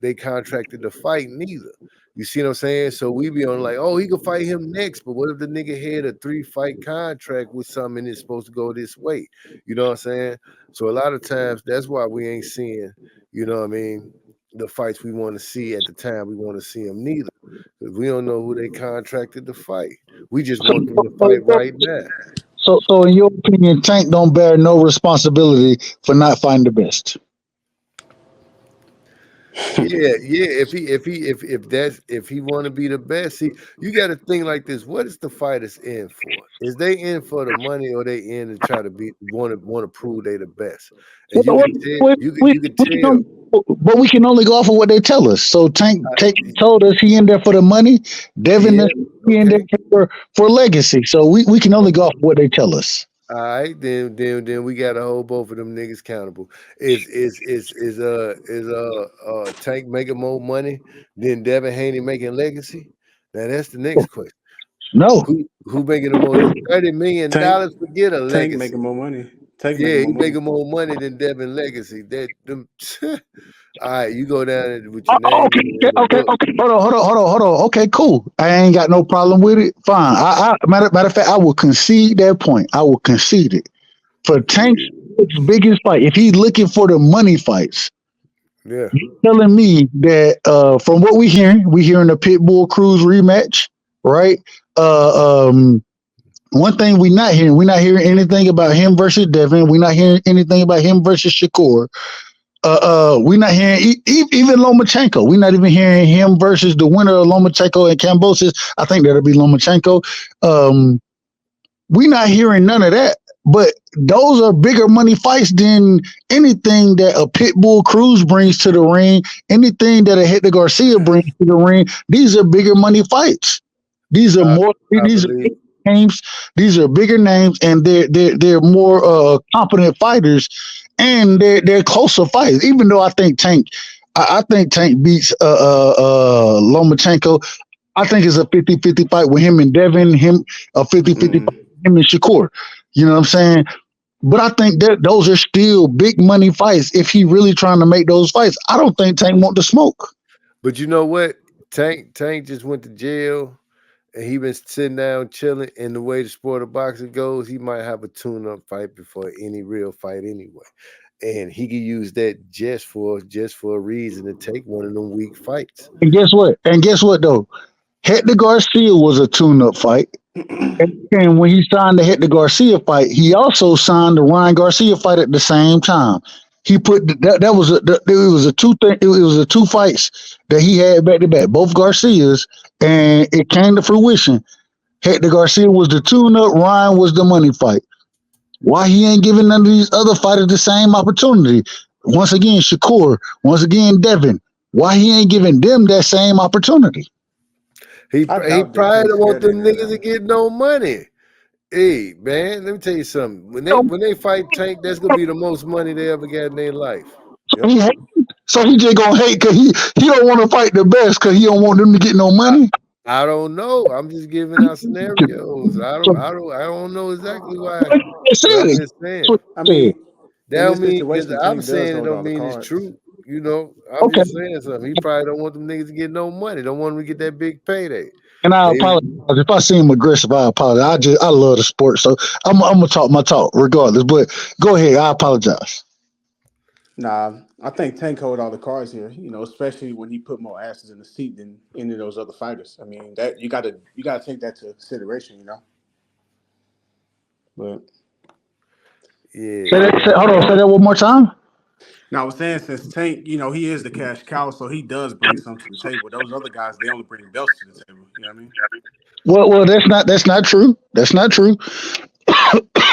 they contracted to fight neither. You see what I'm saying? So we be on like, oh, he could fight him next, but what if the nigga had a 3-fight contract with something that's supposed to go this way? You know what I'm saying? So a lot of times that's why we ain't seeing, you know what I mean, the fights we want to see at the time we want to see them neither. Because we don't know who they contracted to fight. We just want them to fight right now. So in your opinion, Tank don't bear no responsibility for not fighting the best. Yeah. If he want to be the best, see, you got to think like this. What is the fighters in for? Is they in for the money, or they in to try to be want to prove they the best? And you can tell, you can tell. But we can only go off of what they tell us. So Tank told us he in there for the money. Devin he in there for legacy. So we can only go off of what they tell us. All right, then we gotta hold both of them niggas accountable. Is Tank making more money than Devin Haney making legacy? Now that's the next question. No. Who making the most? $30 million to get a legacy? Tank making more money. He making more money than Devin legacy. That them. All right, you go down with your name. Okay. Hold on. Okay, cool. I ain't got no problem with it. Fine. Matter of fact, I will concede that point. I will concede it. For Tank's biggest fight, if he's looking for the money fights, you're telling me that from what we hearing the Pitbull Cruz rematch, right? One thing we're not hearing anything about him versus Devin. We're not hearing anything about him versus Shakur. We're not hearing even Lomachenko. We're not even hearing him versus the winner of Lomachenko and Kambosos. I think that'll be Lomachenko. We're not hearing none of that. But those are bigger money fights than anything that a Pitbull Cruz brings to the ring, anything that a Hector Garcia brings to the ring. These are bigger money fights. These are these are big names. These are bigger names, and they're more competent fighters. And they're closer fights, even though I think Tank beats Lomachenko. I think it's a 50-50 fight with him and Devin, a 50-50 fight with him and Shakur. You know what I'm saying? But I think that those are still big money fights if he really trying to make those fights. I don't think Tank want the smoke. But you know what? Tank just went to jail. And he been sitting down chilling, and the way the sport of boxing goes, he might have a tune-up fight before any real fight anyway. And he could use that just for a reason to take one of them weak fights. And guess what though? Hector Garcia was a tune-up fight. And when he signed the Hector Garcia fight, he also signed the Ryan Garcia fight at the same time. He put it was two fights that he had back to back, both Garcias, and it came to fruition. Hector Garcia was the tune-up, Ryan was the money fight. Why he ain't giving none of these other fighters the same opportunity? Once again, Shakur, once again, Devin. Why he ain't giving them that same opportunity? He probably don't want them niggas to get no money. Hey, man, let me tell you something. When they fight Tank, that's gonna be the most money they ever got in their life. So he just gonna hate because he don't want to fight the best because he don't want them to get no money. I don't know. I'm just giving out scenarios. I don't know exactly why. I mean, that don't mean I'm saying it don't mean it's true. You know, I'm just saying something. He probably don't want them niggas to get no money. Don't want them to get that big payday. And I apologize if I seem aggressive. I apologize. I love the sport, so I'm gonna talk my talk regardless. But go ahead. I apologize. Nah, I think Tank hold all the cards here. You know, especially when he put more asses in the seat than any of those other fighters. I mean, that you gotta take that to consideration. You know. But yeah. Hold on. Say that one more time. Now, I was saying since Tank, you know, he is the cash cow, so he does bring something to the table. Those other guys, they only bring belts to the table. You know what I mean? Well, that's not true. That's not true.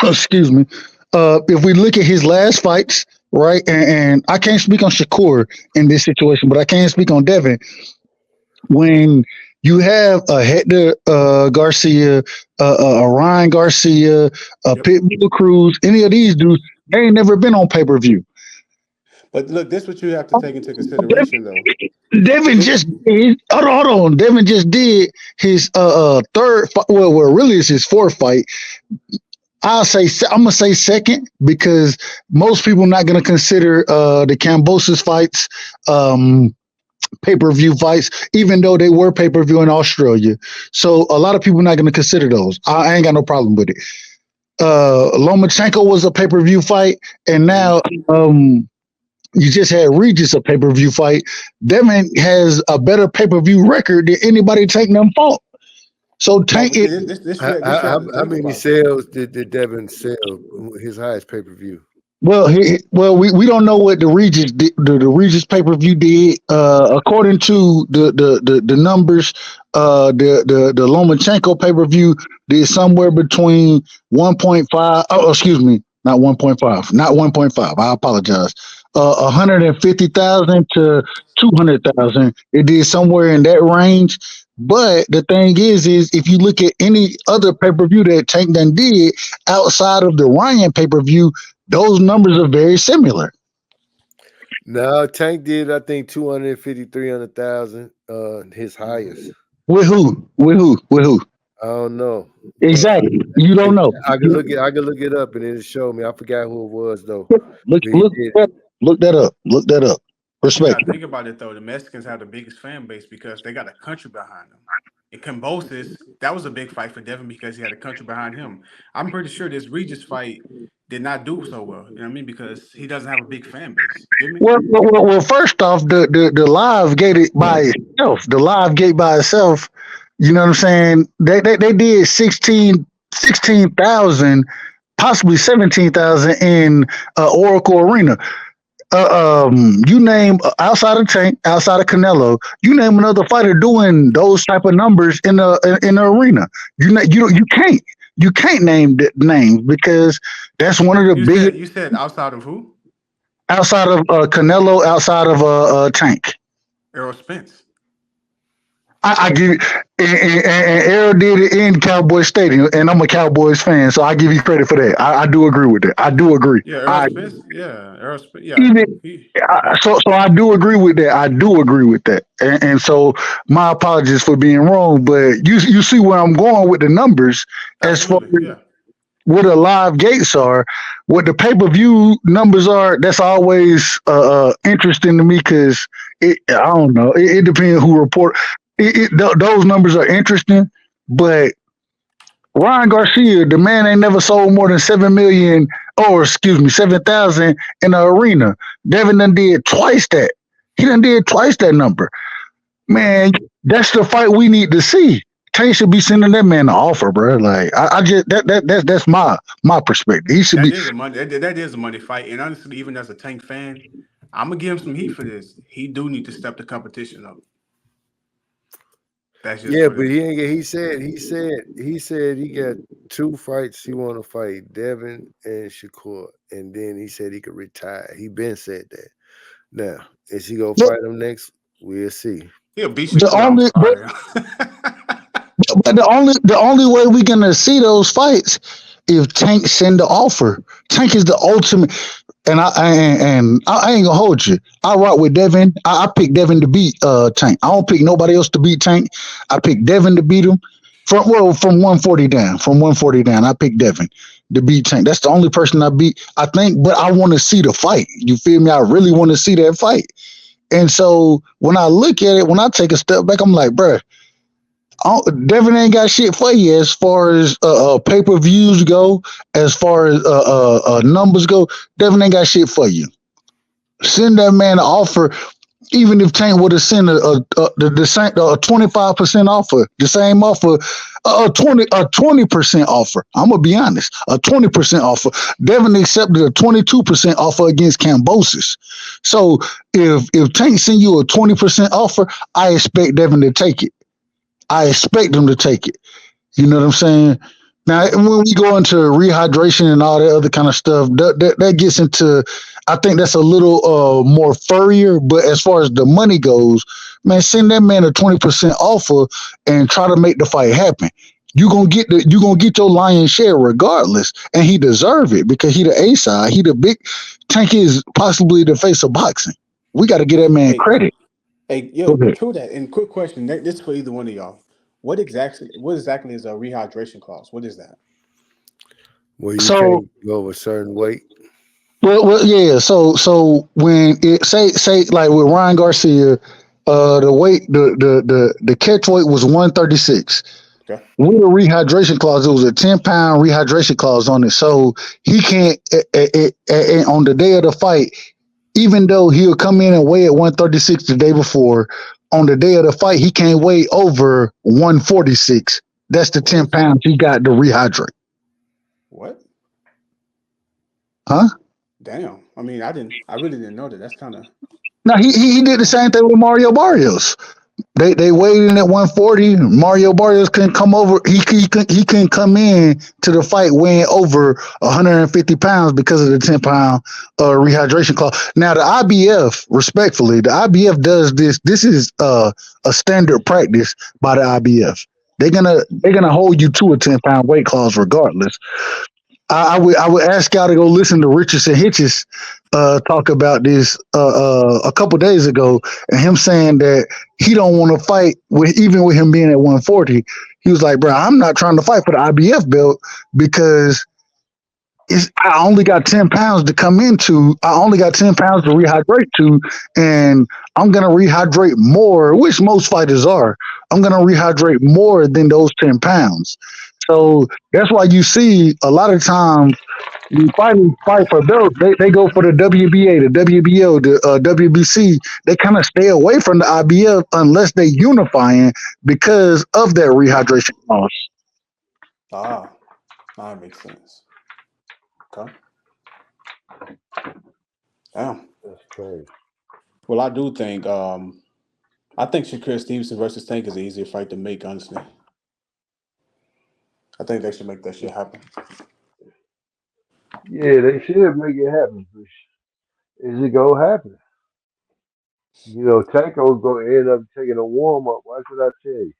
Excuse me. If we look at his last fights, right, and I can't speak on Shakur in this situation, but I can speak on Devin. When you have a Hector Garcia, a Ryan Garcia, a Pitbull Cruz, any of these dudes, they ain't never been on pay-per-view. But look, this is what you have to take into consideration, though. Devin just did. Hold on. Devin just did his third. Well, really, it's his fourth fight. I'm gonna say second because most people not gonna consider the Kambosos fights pay-per-view fights, even though they were pay-per-view in Australia. So a lot of people are not going to consider those. I ain't got no problem with it. Lomachenko was a pay-per-view fight, and now you just had Regis a pay-per-view fight. Devin has a better pay-per-view record than anybody Tank them fought. So Tank it. How many sales did Devin sell? His highest pay per view. Well, we don't know what the Regis the Regis pay per view did. According to the numbers, the Lomachenko pay per view did somewhere between 1.5. Oh, excuse me, not 1.5, not 1.5. I apologize. 150,000 to 200,000. It did somewhere in that range. But the thing is if you look at any other pay per view that Tank done did outside of the Ryan pay per view, those numbers are very similar. No, Tank did, I think, 250, 300,000, his highest. With who? I don't know. Exactly. You don't know. I can look it up and it'll show me. I forgot who it was though. Look that up. Respect. You gotta think about it though. The Mexicans have the biggest fan base because they got a country behind them. And Cambosis, that was a big fight for Devin because he had a country behind him. I'm pretty sure this Regis fight did not do so well. You know what I mean? Because he doesn't have a big fan base. Well, first off, the live gate it by itself. The live gate by itself. You know what I'm saying? They did 16,000, possibly 17,000 in Oracle Arena. You name outside of Tank, outside of Canelo, you name another fighter doing those type of numbers in the arena. You can't name the names because that's one of the biggest. You said outside of who? Outside of Canelo, outside of Tank. Errol Spence. I give you, and Errol did it in Cowboys Stadium, and I'm a Cowboys fan, so I give you credit for that. I do agree with that. I do agree. Yeah, Errol Spence. Yeah, Errol Spence. Yeah. So I do agree with that. I do agree with that. And so my apologies for being wrong, but you see where I'm going with the numbers. Absolutely, as far as what the live gates are, what the pay-per-view numbers are. That's always interesting to me because I don't know. It depends who report. Those numbers are interesting, but Ryan Garcia, the man ain't never sold more than 7,000 in the arena. Devin done did twice that. He done did twice that number. Man, that's the fight we need to see. Tank should be sending that man an offer, bro. Like I just that's my perspective. He should that is a money fight. And honestly, even as a Tank fan, I'm gonna give him some heat for this. He do need to step the competition up. But he said he got 2 fights he want to fight, Devin and Shakur, and then he said he could retire. He been said that. Now, is he gonna fight him next? We'll see. He'll beat Shakur. But the only way we're gonna see those fights if Tank send the offer. Tank is the ultimate. And I ain't gonna hold you. I rock with Devin. I pick Devin to beat Tank. I don't pick nobody else to beat Tank. I pick Devin to beat him from 140 down. From 140 down, I pick Devin to beat Tank. That's the only person I beat. I think, but I want to see the fight. You feel me? I really want to see that fight. And so when I look at it, when I take a step back, I'm like, bruh, Devin ain't got shit for you as far as pay-per-views go, as far as numbers go. Devin ain't got shit for you. Send that man an offer, even if Tank would have sent the same 25% offer, the same offer, a 20% offer. I'm gonna be honest, a 20% offer. Devin accepted a 22% offer against Cambosis. So if Tank send you a 20% offer, I expect Devin to take it. I expect them to take it. You know what I'm saying? Now, when we go into rehydration and all that other kind of stuff, that gets into, I think that's a little more furrier. But as far as the money goes, man, send that man a 20% offer and try to make the fight happen. You're gonna get your lion's share regardless, and he deserve it because he the A side. He the big Tank is possibly the face of boxing. We got to give that man credit. Hey, yo, true that. And quick question, this is for either one of y'all. What exactly is a rehydration clause? What is that? Well, you can't go over a certain weight. Well, yeah. So when it say like with Ryan Garcia, The weight, the catch weight was 136. Okay. With a rehydration clause, it was a 10-pound rehydration clause on it. So he can't, on the day of the fight, even though he'll come in and weigh at 136 the day before, on the day of the fight, he can't weigh over 146. That's the 10 What? pounds he got to rehydrate. What? Huh? Damn. I mean, I really didn't know that. That's kind of. Now he did the same thing with Mario Barrios. They weighed in at 140. Mario Barrios couldn't come over. He couldn't come in to the fight weighing over 150 pounds because of the 10-pound rehydration clause. Now the IBF, respectfully, the IBF does this. This is a standard practice by the IBF. They're gonna hold you to a 10-pound weight clause regardless. I would ask y'all to go listen to Richardson Hitches talk about this a couple days ago, and him saying that he don't want to fight with even with him being at 140. He was like, "Bro, I'm not trying to fight for the IBF belt because I only got 10 pounds to come into. I only got 10 pounds to rehydrate to, and I'm gonna rehydrate more, which most fighters are. I'm gonna rehydrate more than those 10 pounds." So that's why you see a lot of times when fighters fight for belts, they go for the WBA, the WBO, the WBC. They kind of stay away from the IBF unless they unifying because of that rehydration clause. Ah, that makes sense. Okay. Damn. That's crazy. Well, I do think I think Shakur Stevenson versus Tank is an easier fight to make, honestly. I think they should make that shit happen. Yeah, they should make it happen. Is it gonna happen? Taco's gonna end up taking a warm up. Why should I tell you?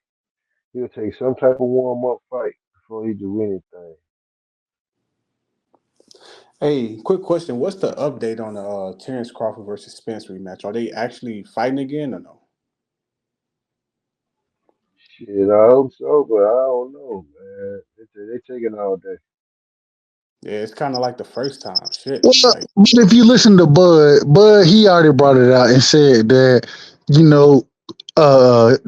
He'll take some type of warm up fight before he do anything. Hey, quick question. What's the update on the Terrence Crawford versus Spence rematch? Are they actually fighting again or no? Shit, I hope so, but I don't know, man. They taking all day. Yeah, it's kind of like the first time. Shit. Well, Like, but if you listen to Bud, he already brought it out and said that you know,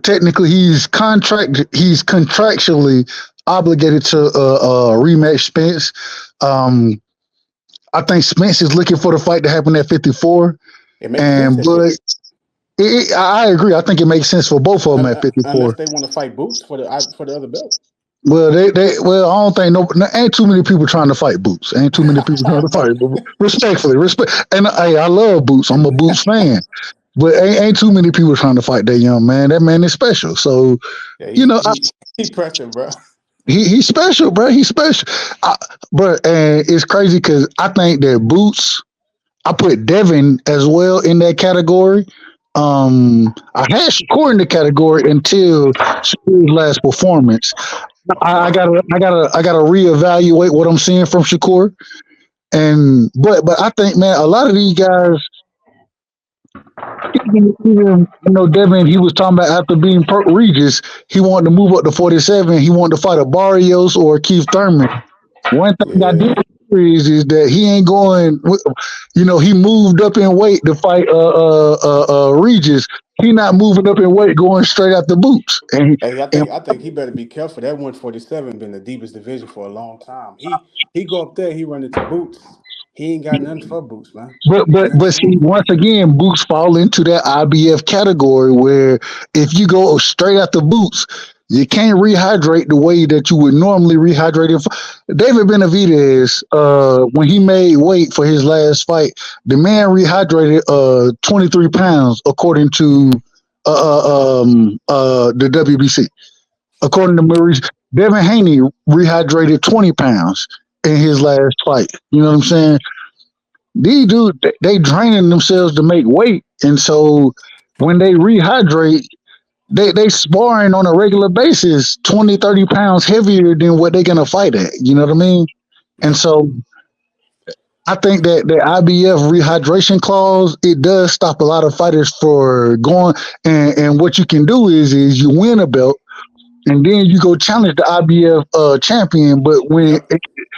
technically he's contractually obligated to rematch Spence. Um, I think Spence is looking for the fight to happen at 54, it makes sense and at 50. I agree. I think it makes sense for both of them at Unless 54. they want to fight Boots for the other belt. Well, well, I don't think ain't too many people trying to fight Boots. Ain't too many people trying to fight. Respectfully, and hey, I love Boots. I'm a Boots fan, but ain't too many people trying to fight that young man. That man is special. So, Yeah, you know, he pressing, bro. he's special, bro. He's special, bro. And it's crazy because I think that Boots. I put Devin as well in that category. I had Shakur in the category until Shakur's last performance. I gotta reevaluate what I'm seeing from Shakur. And but I think, man, a lot of these guys, even Devin, he was talking about after being Regis, he wanted to move up to 47. He wanted to fight a Barrios or a Keith Thurman. One thing I Yeah. did is that he ain't going. He moved up in weight to fight Regis. He not moving up in weight, going straight after Boots. Hey, I And think I think he better be careful. That 147 been the deepest division for a long time. He go up there, he run into Boots. He ain't got nothing for Boots, man. but see, once again, Boots fall into that IBF category where if you go straight after Boots, you can't rehydrate the way that you would normally rehydrate it. David Benavidez, when he made weight for his last fight, the man rehydrated 23 pounds according to the WBC. According to Maurice, Devin Haney rehydrated 20 pounds in his last fight. You know what I'm saying? These dudes, they draining themselves to make weight. And so when they rehydrate, they sparring on a regular basis 20, 30 pounds heavier than what they're gonna fight at. You know what I mean? And Yep. so I think that the IBF rehydration clause, it does stop a lot of fighters for going, and what you can do is you win a belt and then you go challenge the IBF champion. But when Yep.